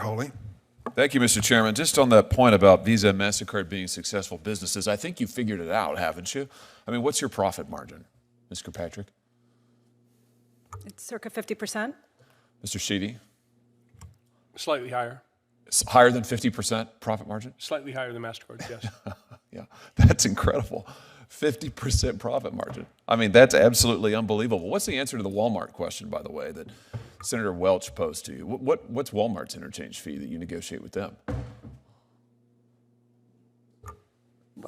Hawley. Thank you, Mr. Chairman. Just on that point about Visa and MasterCard being successful businesses, I think you figured it out, haven't you? I mean, what's your profit margin, Mr. Patrick? It's circa 50%. Mr. Sheedy? Slightly higher. It's higher than 50% profit margin? Slightly higher than MasterCard, yes. Yeah, that's incredible. 50% profit margin. I mean, that's absolutely unbelievable. What's the answer to the Walmart question, by the way, that Senator Welch posed to you? What's Walmart's interchange fee that you negotiate with them?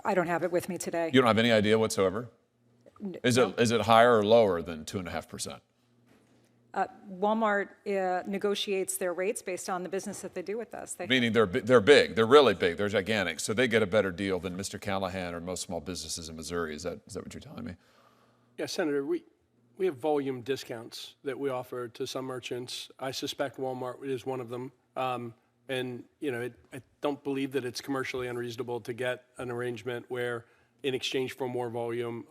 I don't have it with me today. You don't have any idea whatsoever? Is it higher or lower than 2.5%? Walmart negotiates their rates based on the business that they do with us. Meaning they're big, they're really big, they're gigantic, so they get a better deal than Mr. Callahan or most small businesses in Missouri. Is that what you're telling me? Yeah, Senator, we have volume discounts that we offer to some merchants. I suspect Walmart is one of them. And you know, I don't believe that it's commercially unreasonable to get an arrangement where in exchange for more volume,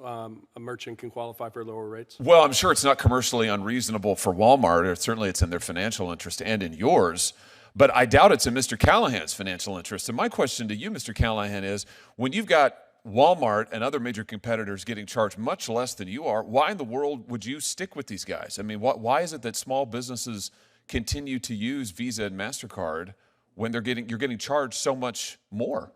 a merchant can qualify for lower rates? Well, I'm sure it's not commercially unreasonable for Walmart, or certainly it's in their financial interest and in yours, but I doubt it's in Mr. Callahan's financial interest. And my question to you, Mr. Callahan, is when you've got Walmart and other major competitors getting charged much less than you are, why in the world would you stick with these guys? I mean, why is it that small businesses continue to use Visa and MasterCard when you're getting charged so much more?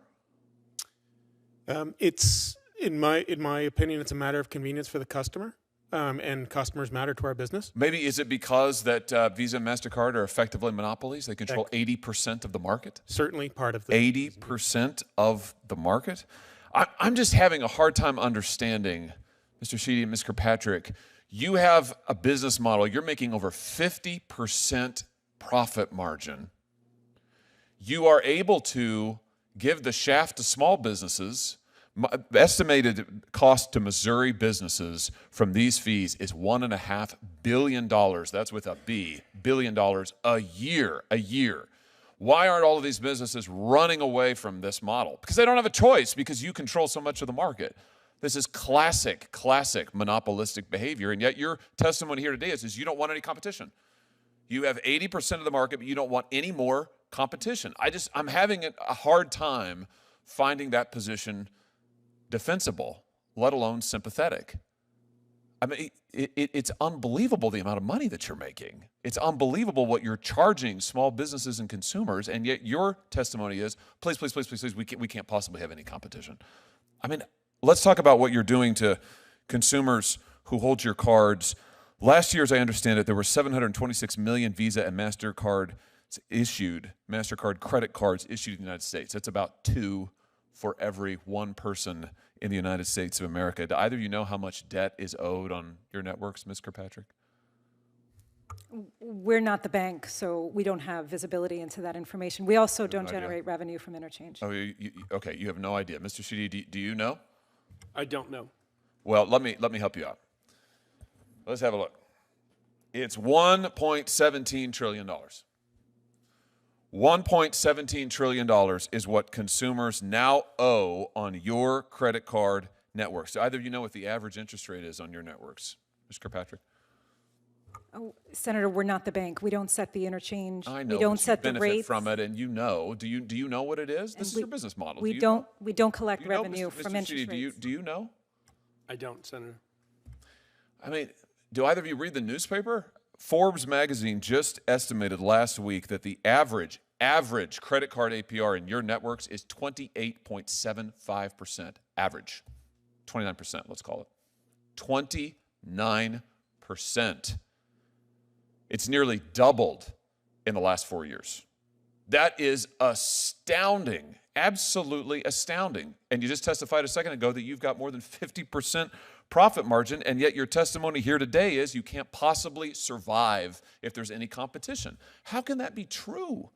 It's in my opinion, it's a matter of convenience for the customer, and customers matter to our business. Maybe is it because that Visa and MasterCard are effectively monopolies? They control 80% of the market. Certainly part of the 80% of the market. I'm just having a hard time understanding, Mr. Sheedy and Mr. Patrick. You have a business model. You're making over 50% profit margin. You are able to give the shaft to small businesses. Estimated cost to Missouri businesses from these fees is $1.5 billion. That's with a B, billion dollars a year. Why aren't all of these businesses running away from this model? Because they don't have a choice, because you control so much of the market. This is classic monopolistic behavior, and yet your testimony here today is you don't want any competition. You have 80% of the market, but you don't want any more competition. I'm having a hard time finding that position defensible, let alone sympathetic. I mean, it's unbelievable the amount of money that you're making. It's unbelievable what you're charging small businesses and consumers, and yet your testimony is, please, we can't possibly have any competition. I mean, let's talk about what you're doing to consumers who hold your cards. Last year, as I understand it, there were 726 million Visa and MasterCard credit cards issued in the United States. That's about 2 for every 1 person in the United States of America. Do either of you know how much debt is owed on your networks, Ms. Kirkpatrick? We're not the bank, so we don't have visibility into that information. We also don't generate revenue from interchange. Oh, okay, you have no idea. Mr. Sheedy, do you know? I don't know. Well, let me help you out. Let's have a look. It's $1.17 trillion. $1.17 trillion is what consumers now owe on your credit card networks. Do either of you know what the average interest rate is on your networks? Mr. Kirkpatrick? Oh, Senator, we're not the bank. We don't set the interchange. I know, we don't set the rates from it, and you know. Do you know what it is? This is your business model. We don't collect revenue from interest rates. Do you know? I don't, Senator. I mean, do either of you read the newspaper? Forbes magazine just estimated last week that the average credit card APR in your networks is 28.75%. Average. 29%, let's call it. 29%. It's nearly doubled in the last 4 years. That is astounding, absolutely astounding. And you just testified a second ago that you've got more than 50% profit margin, and yet your testimony here today is you can't possibly survive if there's any competition. How can that be true?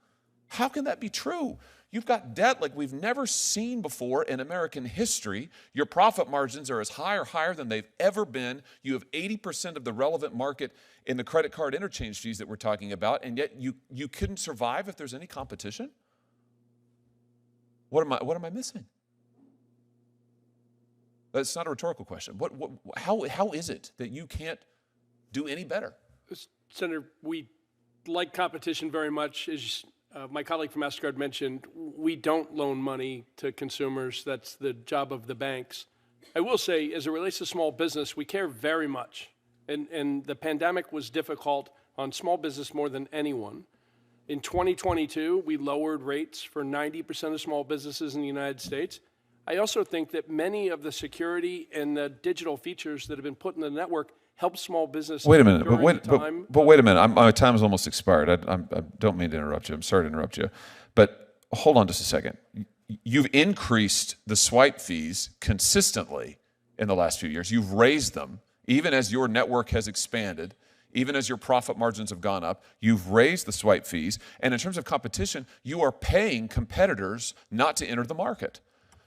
How can that be true? You've got debt like we've never seen before in American history. Your profit margins are as higher than they've ever been. You have 80% of the relevant market in the credit card interchange fees that we're talking about, and yet you couldn't survive if there's any competition? What am I missing? That's not a rhetorical question. How is it that you can't do any better? Senator, we like competition very much. As my colleague from MasterCard mentioned we don't loan money to consumers. That's the job of the banks. I will say, as it relates to small business, we care very much. And the pandemic was difficult on small business more than anyone. In 2022, we lowered rates for 90% of small businesses in the United States. I also think that many of the security and the digital features that have been put in the network help small businesses. Wait a minute, but wait a minute. My time is almost expired. I don't mean to interrupt you. I'm sorry to interrupt you. But hold on just a second. You've increased the swipe fees consistently in the last few years. You've raised them, even as your network has expanded, even as your profit margins have gone up. You've raised the swipe fees. And in terms of competition, you are paying competitors not to enter the market.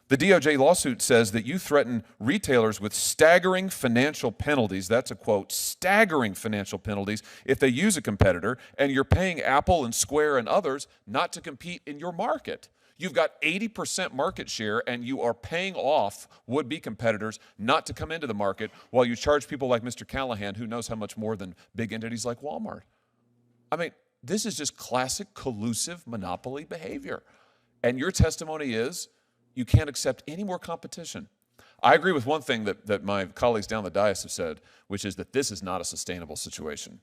The DOJ lawsuit says that you threaten retailers with staggering financial penalties. That's a quote, staggering financial penalties if they use a competitor, and you're paying Apple and Square and others not to compete in your market. You've got 80% market share, and you are paying off would-be competitors not to come into the market while you charge people like Mr. Callahan, who knows how much more than big entities like Walmart. I mean, this is just classic collusive monopoly behavior. And your testimony is you can't accept any more competition. I agree with one thing that my colleagues down the dais have said, which is that this is not a sustainable situation.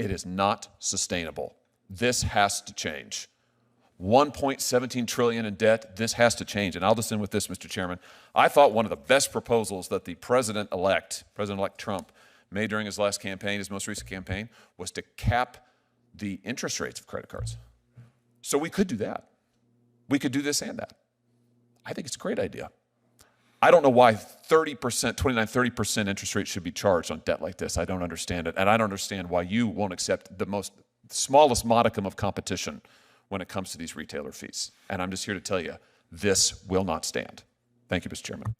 It is not sustainable. This has to change. 1.17 trillion in debt, this has to change. And I'll just end with this, Mr. Chairman. I thought one of the best proposals that the President-elect Trump, made during his last campaign, his most recent campaign, was to cap the interest rates of credit cards. So we could do that. We could do this and that. I think it's a great idea. I don't know why 30% interest rate should be charged on debt like this. I don't understand it. And I don't understand why you won't accept the smallest modicum of competition when it comes to these retailer fees. And I'm just here to tell you, this will not stand. Thank you, Mr. Chairman.